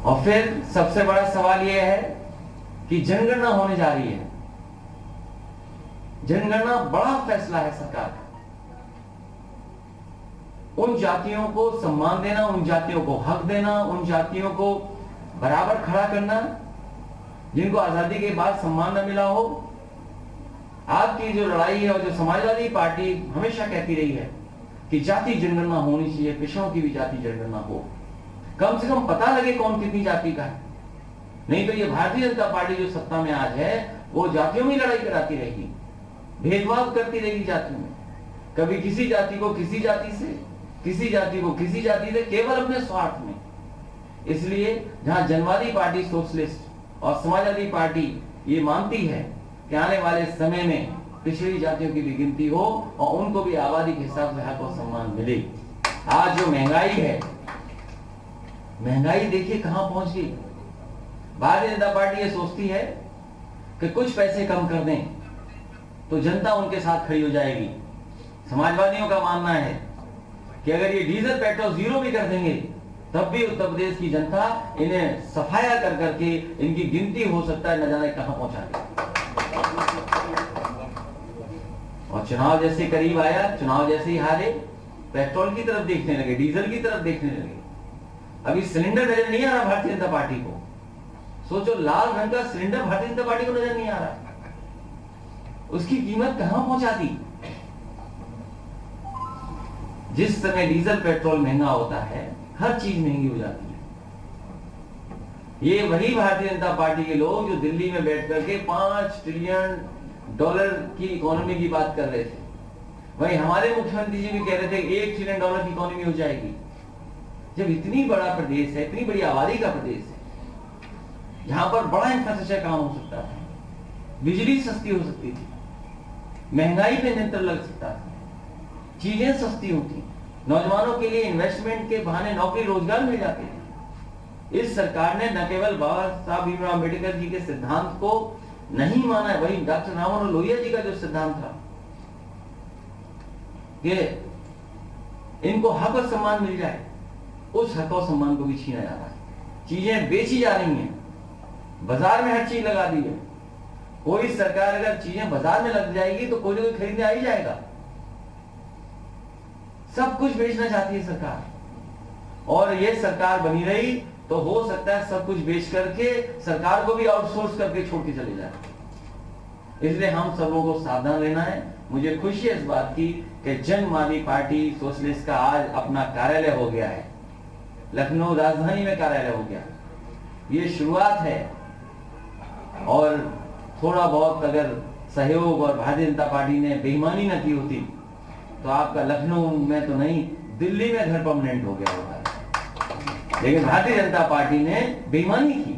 और फिर सबसे बड़ा सवाल यह है कि जनगणना होने जा रही है। जनगणना बड़ा फैसला है सरकार का। उन जातियों को सम्मान देना, उन जातियों को हक देना, उन जातियों को बराबर खड़ा करना जिनको आजादी के बाद सम्मान न मिला हो। आपकी जो लड़ाई है और जो समाजवादी पार्टी हमेशा कहती रही है कि जाति जनगणना होनी चाहिए, पिछड़ों की भी जाति जनगणना हो, कम से कम पता लगे कौन कितनी जाति का है। नहीं तो ये भारतीय जनता पार्टी जो सत्ता में आज है वो जातियों में लड़ाई कराती रहेगी, भेदभाव करती रहेगी जातियों में, कभी किसी जाति को किसी जाति से, किसी जाति को किसी जाति से, केवल अपने स्वार्थ में। इसलिए जहां जनवादी पार्टी, सोशलिस्ट और समाजवादी पार्टी ये मानती है कि आने वाले समय में पिछड़ी जातियों की भी गिनती हो और उनको भी आबादी के हिसाब से हक और सम्मान मिले। आज जो महंगाई है, महंगाई देखिए कहां पहुंच गई। भारतीय जनता पार्टी ये सोचती है कि कुछ पैसे कम कर दें तो जनता उनके साथ खड़ी हो जाएगी। समाजवादियों का मानना है कि अगर ये डीजल पेट्रोल जीरो भी कर देंगे तब भी उत्तर प्रदेश की जनता इन्हें सफाया कर करके इनकी गिनती हो सकता है न जाने कहां पहुंचा दे। और चुनाव जैसे करीब आया, चुनाव जैसे ही हारे, पेट्रोल की तरफ देखने लगे, डीजल की तरफ देखने लगे। अभी सिलेंडर नजर नहीं आ रहा भारतीय जनता पार्टी को। सोचो, लाल रंग का सिलेंडर भारतीय जनता पार्टी को नजर नहीं आ रहा, उसकी कीमत कहां पहुंचा दी। जिस समय डीजल पेट्रोल महंगा होता है, हर चीज महंगी हो जाती है। ये वही भारतीय जनता पार्टी के लोग जो दिल्ली में बैठ करके $5 ट्रिलियन की इकोनॉमी की बात कर रहे थे, वहीं हमारे मुख्यमंत्री जी भी कह रहे थे $1 ट्रिलियन की इकोनॉमी हो जाएगी। जब इतनी बड़ा प्रदेश है, इतनी बड़ी आबादी का प्रदेश है, यहां पर बड़ा इंफ्रास्ट्रक्चर काम हो सकता था, बिजली सस्ती हो सकती थी, महंगाई पे नियंत्रण लग सकता था, चीजें सस्ती होती, नौजवानों के लिए इन्वेस्टमेंट के बहाने नौकरी रोजगार मिल जाते थे। इस सरकार ने न केवल बाबा साहब भीमराव अम्बेडकर जी के सिद्धांत को नहीं माना है, वही डॉक्टर राममनोहर लोहिया जी का जो सिद्धांत था कि इनको हक और सम्मान मिल जाए, उस हक और सम्मान को भी छीना जा रहा है। चीजें बेची जा रही हैं, बाजार में हर चीज लगा दी है। कोई सरकार अगर चीजें बाजार में लग जाएगी तो कोई ना कोई खरीदने आ ही जाएगा। सब कुछ बेचना चाहती है सरकार, और ये सरकार बनी रही तो हो सकता है सब कुछ बेच करके सरकार को भी आउटसोर्स करके छोड़ के चले जाए। इसलिए हम सब लोगों को सावधान रहना है। मुझे खुशी है इस बात की कि जनवादी पार्टी सोशलिस्ट का आज अपना कार्यालय हो गया है, लखनऊ राजधानी में कार्यालय हो गया। ये शुरुआत है, और थोड़ा बहुत अगर सहयोग और भारतीय जनता पार्टी ने बेईमानी न की होती तो आपका लखनऊ में तो नहीं, दिल्ली में घर परमानेंट हो गया होता है। लेकिन भारतीय जनता पार्टी ने बेईमानी की,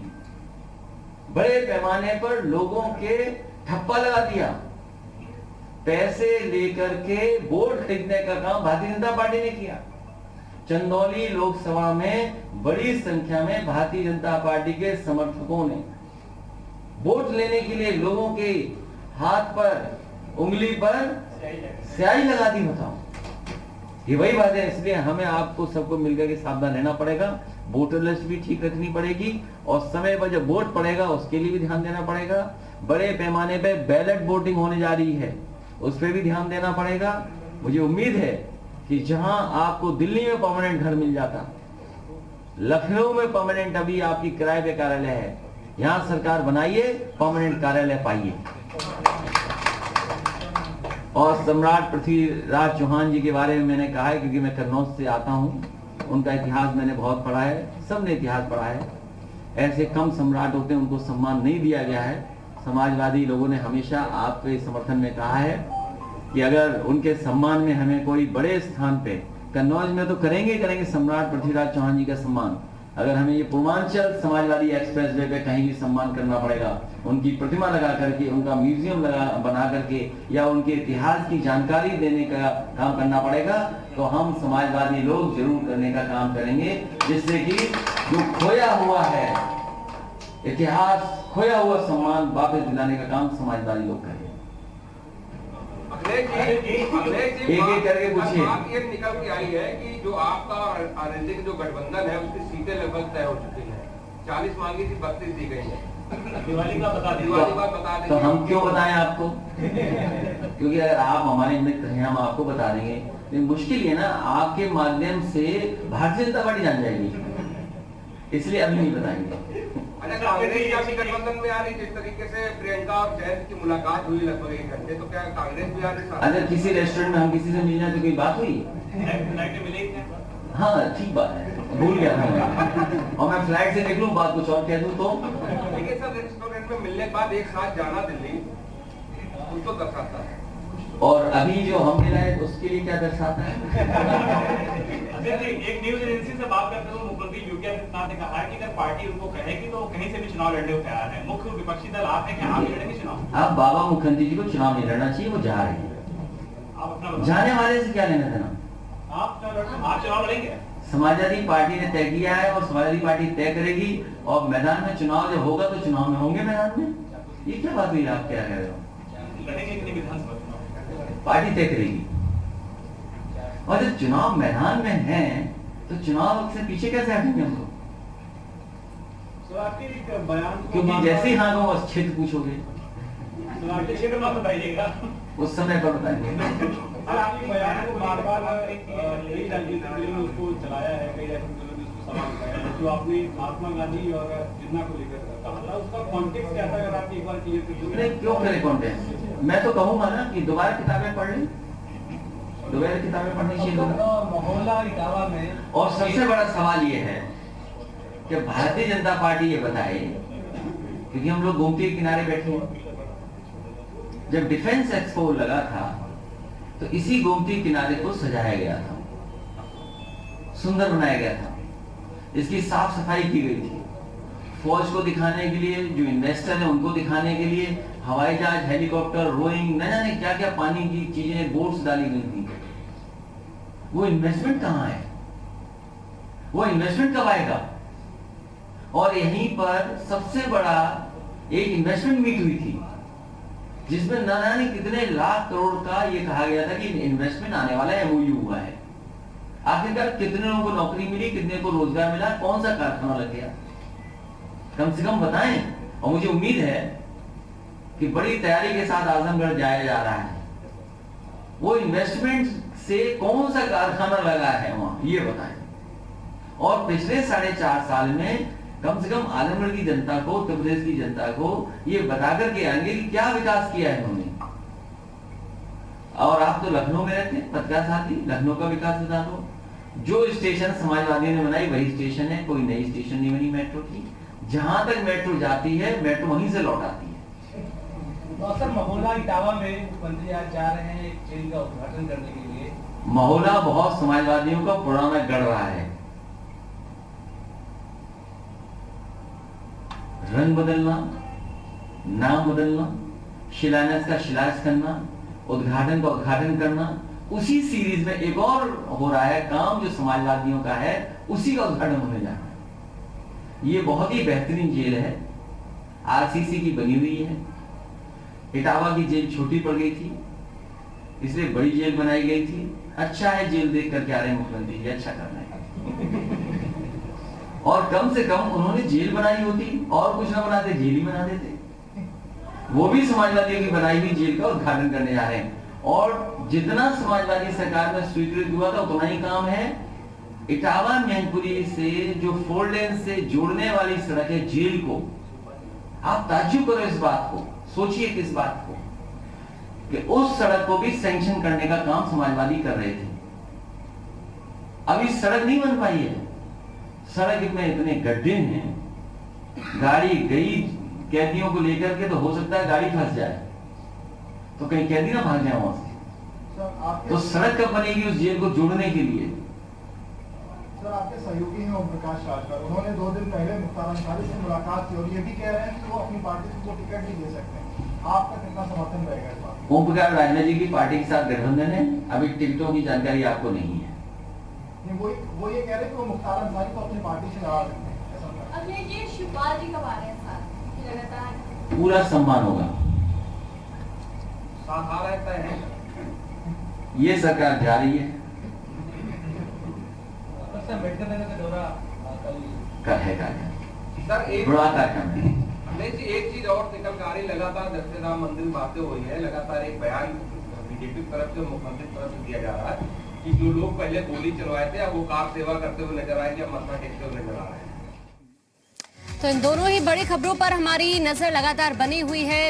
बड़े पैमाने पर लोगों के ठप्पा लगा दिया, पैसे लेकर के वोट खरीदने का काम भारतीय जनता पार्टी ने किया। चंदौली लोकसभा में बड़ी संख्या में भारतीय जनता पार्टी के समर्थकों ने वोट लेने के लिए लोगों के हाथ पर, उंगली पर स्याही लगा दी। बताओ, ये वही बात है। इसलिए हमें आपको सबको मिलकर के सावधान रहना पड़ेगा, वोटर लिस्ट भी ठीक रखनी पड़ेगी, और समय पर जब वोट पड़ेगा उसके लिए भी ध्यान देना पड़ेगा। बड़े पैमाने पे बैलेट वोटिंग होने जा रही है, उस पर भी ध्यान देना पड़ेगा। मुझे उम्मीद है कि जहां आपको दिल्ली में परमानेंट घर मिल जाता, लखनऊ में परमानेंट अभी आपकी किराए पे कार्यालय है, यहां सरकार बनाइए, परमानेंट कार्यालय पाइए। और सम्राट पृथ्वीराज चौहान जी के बारे में मैंने कहा है क्योंकि मैं कन्नौज से आता हूं, उनका इतिहास मैंने बहुत पढ़ा है, सबने इतिहास पढ़ा है। ऐसे कम सम्राट होते हैं, उनको सम्मान नहीं दिया गया है। समाजवादी लोगों ने हमेशा आपके समर्थन में कहा है कि अगर उनके सम्मान में हमें कोई बड़े स्थान पे, कन्नौज में तो करेंगे सम्राट पृथ्वीराज चौहान जी का सम्मान, अगर हमें ये पूर्वांचल समाजवादी एक्सप्रेसवे पे कहीं भी सम्मान करना पड़ेगा, उनकी प्रतिमा लगा करके, उनका म्यूजियम बना करके, या उनके इतिहास की जानकारी देने का काम करना पड़ेगा, तो हम समाजवादी लोग जरूर करने का काम करेंगे, जिससे कि जो खोया हुआ है इतिहास, खोया हुआ सम्मान वापस दिलाने का काम समाजवादी लोग करेंगे। एक एक करके पूछिए। ये निकल के आई है कि जो आपका राजनीतिक जो गठबंधन है उसकी सीटें लगभग तय हो चुकी है, 40 मांगी थी, 32 दी गई है। दिवाली का बता दें। दिवाली का बता दें। तो हम क्यों बताएं आपको? क्योंकि अगर आप हमारे मित्र हैं हम आपको बता देंगे, लेकिन मुश्किल है ना, आपके माध्यम से भारतीय जनता पार्टी जान जाएगी, इसलिए अभी नहीं बताएंगे। अच्छा, कांग्रेस का भी गठबंधन में आ रही, जिस तरीके से प्रियंका और जयंत की मुलाकात हुई लगभग 1 घंटे, तो क्या कांग्रेस भी आ रही? अगर किसी रेस्टोरेंट में हम किसी से मिलना तो कोई बात हुई? हाँ ठीक बात है, भूल गया था मैं। और मैं फ्लाइट से निकलूं बात कुछ और कह दूं तो? देखिए सर, रेस्टोरेंट में मिलने के बाद एक साथ जाना दिल्ली कुछ तो दर्शाता है, और अभी जो हम मिला है उसके लिए क्या दर्शाता है? एक न्यूज एजेंसी से बात करते हुए मुख्यमंत्री योगी आदित्यनाथ ने कहा है कि अगर पार्टी उनको कहेगी तो कहीं से भी चुनाव लड़ने को तैयार है। मुख्य विपक्षी दल आप हैं कि आप लड़ेंगे चुनाव? आप बाबा मुखर्जी जी को चुनाव नहीं लड़ना चाहिए, वो जा रहे हैं। आप अपना जाने वाले से क्या लेना देना? आप चुनाव लड़ेंगे? समाजवादी पार्टी ने तय किया है और समाजवादी पार्टी तय करेगी, और मैदान में चुनाव जब होगा तो चुनाव में होंगे मैदान में। ये क्या बात हुई, आप क्या कह रहे हो? लड़ेंगे कि नहीं विधानसभा चुनाव? पार्टी तय करेगी, और जब चुनाव मैदान में है तो चुनाव से पीछे कैसे हटेंगे हम लोग? क्योंकि जैसे ही हाँ को क्षेत्र पूछोगे क्षेत्र में बताइएगा, उस समय पर बताएंगे। आपके बयान को बार-बार उसको चलाया है, कई उसको सवाल उठाया है, जो आपने महात्मा गांधी और जिन्ना को लेकर कहा, उसका कॉन्टेक्स्ट क्या था? अगर आप एक बार क्लियर कर दो। नहीं, क्यों करें कॉन्टेक्स्ट? मैं तो कहूंगा ना कि दोबारा किताबें पढ़ लें, दोबारा किताबें पढ़नी चाहिए मोहल्ला इटावा में। और सबसे बड़ा सवाल ये है कि भारतीय जनता पार्टी ये बताए, क्योंकि हम लोग गोमती के किनारे बैठे हैं, जब डिफेंस एक्सपो लगा था तो इसी गोमती किनारे को सजाया गया था, सुंदर बनाया गया था, इसकी साफ सफाई की गई थी, फौज को दिखाने के लिए, जो इन्वेस्टर है उनको दिखाने के लिए हवाई जहाज, हेलीकॉप्टर, रोइंग, न जाने क्या क्या पानी की चीजें, बोट्स डाली गई थी। वो इन्वेस्टमेंट कहाँ है? वो इन्वेस्टमेंट कब आएगा? और यहीं पर सबसे बड़ा एक इन्वेस्टमेंट मीट हुई थी जिसमें न जाने कितने लाख करोड़ का ये कहा गया था कि इन्वेस्टमेंट आने वाला है, एमओयू हुआ है। आखिरकार कितने लोगों को नौकरी मिली, कितने को रोजगार मिला, कौन सा कारखाना लग गया? कम से कम बताएं। और मुझे उम्मीद है कि बड़ी तैयारी के साथ आजमगढ़ जाया जा रहा है, वो इन्वेस्टमेंट से कौन सा कारखाना लगा है वहां, ये बताएं। और पिछले 4.5 साल में कम से कम आजमगढ़ की जनता को, उत्तर प्रदेश की जनता को ये बता करके आएंगे कि क्या विकास किया है उन्होंने। और आप तो लखनऊ में रहते हैं, पत्रकार साथी, लखनऊ का विकास बता दो। जो स्टेशन समाजवादियों ने बनाई वही स्टेशन है, कोई नई स्टेशन नहीं बनी मेट्रो की। जहां तक मेट्रो जाती है, मेट्रो वहीं से लौट आती है। तो सर, महोला इटावा में मुख्यमंत्री आज जा रहे हैं एक जेल का उद्घाटन करने के लिए। महोला बहुत समाजवादियों का पुराना गढ़ रहा है। रंग बदलना, नाम बदलना, शिलान्यास का शिलान्यास करना, उद्घाटन का उद्घाटन करना, उसी सीरीज में एक और हो रहा है काम जो समाजवादियों का है, उसी का उद्घाटन होने जा रहा है। ये बहुत ही बेहतरीन जेल है, आरसीसी की बनी हुई है। इटावा की जेल छोटी पड़ गई थी, इसलिए बड़ी जेल बनाई गई थी। अच्छा है, जेल देख करके आ रहे हैं मुख्यमंत्री जी, अच्छा कर रहे हैं। और कम से कम उन्होंने जेल बनाई होती और कुछ ना बनाते, जेल ही बना देते। वो भी समाजवादियों की बनाई हुई जेल का उद्घाटन करने जा रहे हैं। और जितना समाजवादी सरकार में स्वीकृत हुआ था उतना ही काम है। इटावा मैनपुरी से जो 4 लेन से जोड़ने वाली सड़क है जेल को, आप ताज्जुब करो इस बात को, सोचिए किस बात को, कि उस सड़क को भी सैंक्शन करने का काम समाजवादी कर रहे थे। अभी सड़क नहीं बन पाई है, सड़क में इतने गड्ढे हैं, गाड़ी गई कैदियों को लेकर के तो हो सकता है गाड़ी फंस जाए, तो कहीं कैदी ना भाग जाए वहां से। तो सड़क कब बनेगी उस जेल को जोड़ने के लिए? सर, आपके सहयोगी हैं ओम प्रकाश राजभर, उन्होंने 2 दिन पहले मुख्तार अंसारी से मुलाकात की और ये भी कह रहे हैं कि वो अपनी पार्टी से टिकट नहीं दे सकते। आपका कितना समर्थन रहेगा इस बात? ओम प्रकाश राजभर जी की पार्टी के साथ गठबंधन है, अभी टिकटों की जानकारी आपको नहीं है। वो ये कह रहे हैं कि वो मुख्तार अंसारी को अपनी पार्टी से लगा सकते हैं। अब ये शिवपाल जी कब आ रहे हैं साथ? लगातार पूरा सम्मान होगा, साथ आ रहता है। ये सरकार जा रही है। अम्बेडकर नगर का दौरा कल है सर एक बुढ़ाता है हमें। नहीं जी, एक चीज और निकल कर आ रही, लगातार जब से राम मंदिर बातें हुई है, लगातार एक बयान बीजेपी की तरफ से, मुख्यमंत्री की तरफ से दिया जा रहा है कि जो लोग पहले गोली चलवाए थे अब वो कार सेवा करते हुए नजर आएंगे, अब मत्था टेकते हुए नजर आ रहे हैं। तो इन दोनों ही बड़ी खबरों पर हमारी नजर लगातार बनी हुई है।